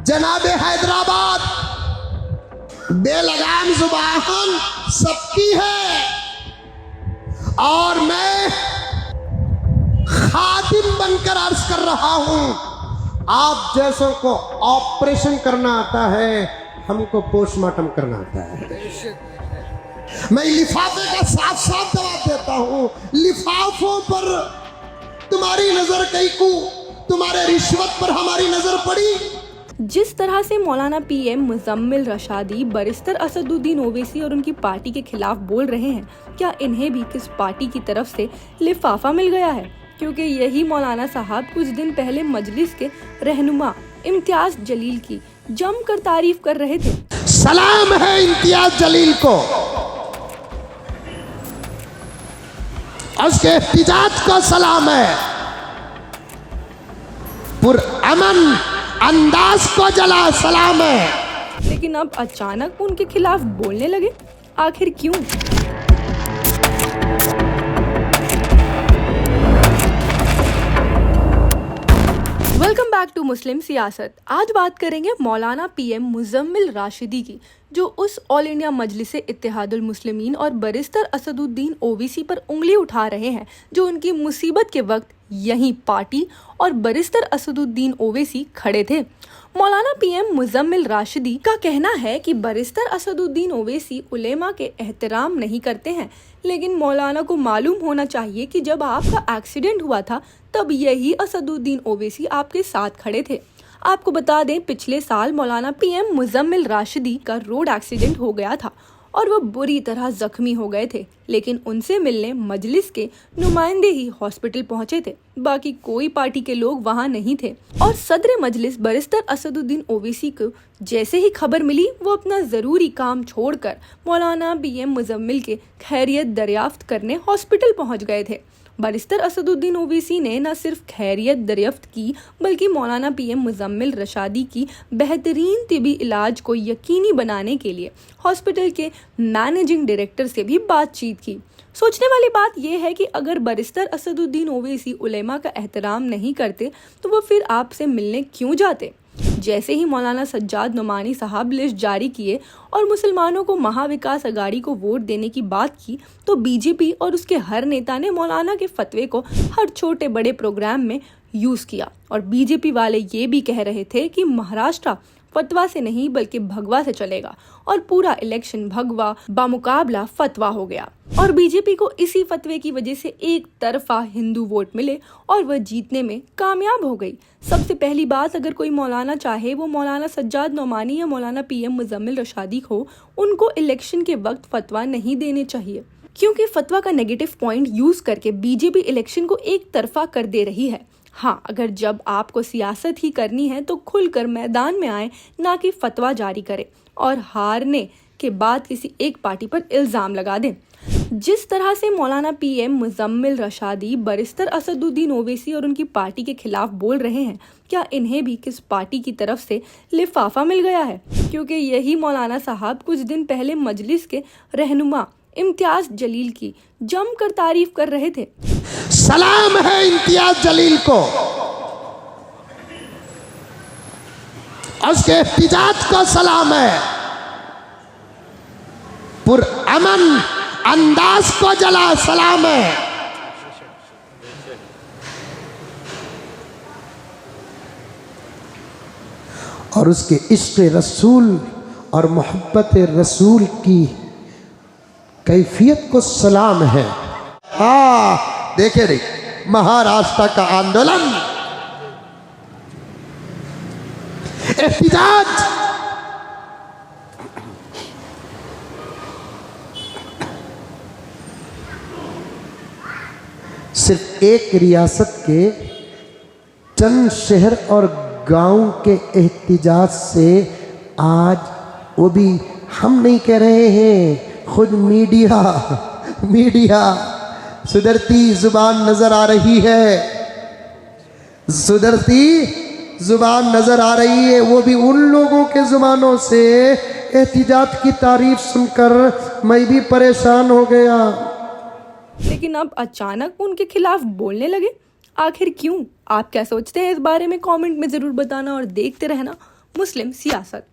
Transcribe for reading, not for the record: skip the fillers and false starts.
जनाब हैदराबाद बेलगाम जुबान सबकी है और मैं खादिम बनकर अर्ज कर रहा हूं, आप जैसों को ऑपरेशन करना आता है, हमको पोस्टमार्टम करना आता है। मैं लिफाफे का साफ साफ जवाब देता हूं, लिफाफों पर तुम्हारी नजर कहीं को, तुम्हारे रिश्वत पर हमारी नजर पड़ी। जिस तरह से मौलाना पीएम मुजम्मिल रशादी बरिस्टर असदुद्दीन ओवैसी और उनकी पार्टी के खिलाफ बोल रहे हैं, क्या इन्हें भी किस पार्टी की तरफ से लिफाफा मिल गया है? क्योंकि यही मौलाना साहब कुछ दिन पहले मजलिस के रहनुमा इम्तियाज जलील की जमकर तारीफ कर रहे थे। सलाम है इम्तियाज जलील को, उसके एहतिजाज को सलाम है, पुरअमन अंदाज को जला सलाम है। लेकिन अब अचानक उनके खिलाफ बोलने लगे, आखिर क्यों? वेलकम बैक टू मुस्लिम सियासत। आज बात करेंगे मौलाना पीएम मुजम्मिल राशिदी की, जो उस ऑल इंडिया मजलिस इत्तेहादुल मुस्लिमीन और बरिस्टर असदुद्दीन ओवैसी पर उंगली उठा रहे हैं, जो उनकी मुसीबत के वक्त यही पार्टी और बरिस्टर असदुद्दीन ओवैसी खड़े थे। मौलाना पीएम मुजम्मिल राशिदी का कहना है कि बरिस्टर असदुद्दीन ओवैसी उलेमा के एहतराम नहीं करते हैं, लेकिन मौलाना को मालूम होना चाहिए कि जब आपका एक्सीडेंट हुआ था तब यही असदुद्दीन ओवैसी आपके साथ खड़े थे। आपको बता दें, पिछले साल मौलाना पीएम मुजम्मिल राशिदी का रोड एक्सीडेंट हो गया था और वो बुरी तरह जख्मी हो गए थे, लेकिन उनसे मिलने मजलिस के नुमाइंदे ही हॉस्पिटल पहुंचे थे, बाकी कोई पार्टी के लोग वहां नहीं थे। और सदर मजलिस बरिस्टर असदुद्दीन ओवैसी को जैसे ही खबर मिली, वो अपना जरूरी काम छोड़कर मौलाना पीएम मुजम्मिल के खैरियत दरियाफ्त करने हॉस्पिटल पहुंच गए थे। बरिस्टर असदुद्दीन ओवैसी ने न सिर्फ खैरियत दरियाफ्त की, बल्कि मौलाना पीएम मुजम्मिल रशादी की बेहतरीन तिबी इलाज को यकीनी बनाने के लिए हॉस्पिटल के मैनेजिंग डायरेक्टर से भी बातचीत की। सोचने वाली बात यह है कि अगर बरिस्टर असदुद्दीन ओवैसी उलेमा का एहतराम नहीं करते तो वो फिर आपसे मिलने क्यों जाते? जैसे ही मौलाना सज्जाद नोमानी साहब लिस्ट जारी किए और मुसलमानों को महाविकास अघाड़ी को वोट देने की बात की, तो बीजेपी और उसके हर नेता ने मौलाना के फतवे को हर छोटे बड़े प्रोग्राम में यूज किया। और बीजेपी वाले ये भी कह रहे थे कि महाराष्ट्र फतवा से नहीं बल्कि भगवा से चलेगा, और पूरा इलेक्शन भगवा बामुकाबला फतवा हो गया। और बीजेपी को इसी फतवे की वजह से एक तरफा हिंदू वोट मिले और वह जीतने में कामयाब हो गई। सबसे पहली बात, अगर कोई मौलाना चाहे वो मौलाना सज्जाद नोमानी या मौलाना पीएम मुजम्मिल रशादी हो, उनको इलेक्शन के वक्त फतवा नहीं देने चाहिए, क्योंकि फतवा का नेगेटिव पॉइंट यूज करके बीजेपी इलेक्शन को एक तरफा कर दे रही है। हाँ, अगर जब आपको सियासत ही करनी है तो खुलकर मैदान में आए, ना कि फतवा जारी करें और हारने के बाद किसी एक पार्टी पर इल्जाम लगा दें। जिस तरह से मौलाना पीएम मुजम्मिल रशादी बरिस्टर असदुद्दीन ओवैसी और उनकी पार्टी के खिलाफ बोल रहे हैं, क्या इन्हें भी किस पार्टी की तरफ से लिफाफा मिल गया है? क्योंकि यही मौलाना साहब कुछ दिन पहले मजलिस के रहनुमा इम्तियाज जलील की जमकर तारीफ कर रहे थे। सलाम है इम्तियाज जलील को, उसके एहतिजाज को सलाम है, पुरअमन अंदाज को जला सलाम है। और उसके इश्क रसूल और मोहब्बत रसूल की कैफियत को सलाम है। देखे रे, महाराष्ट्र का आंदोलन, एहतिजाज, सिर्फ एक रियासत के चंद शहर और गांव के एहतिजाज से आज, वो भी हम नहीं कह रहे हैं, खुद मीडिया सुधरती जुबान नजर आ रही है, सुधरती जुबान नजर आ रही है। वो भी उन लोगों के जुबानों से एहतिजाज की तारीफ सुनकर मैं भी परेशान हो गया। लेकिन अब अचानक उनके खिलाफ बोलने लगे, आखिर क्यों? आप क्या सोचते हैं इस बारे में कमेंट में जरूर बताना और देखते रहना मुस्लिम सियासत।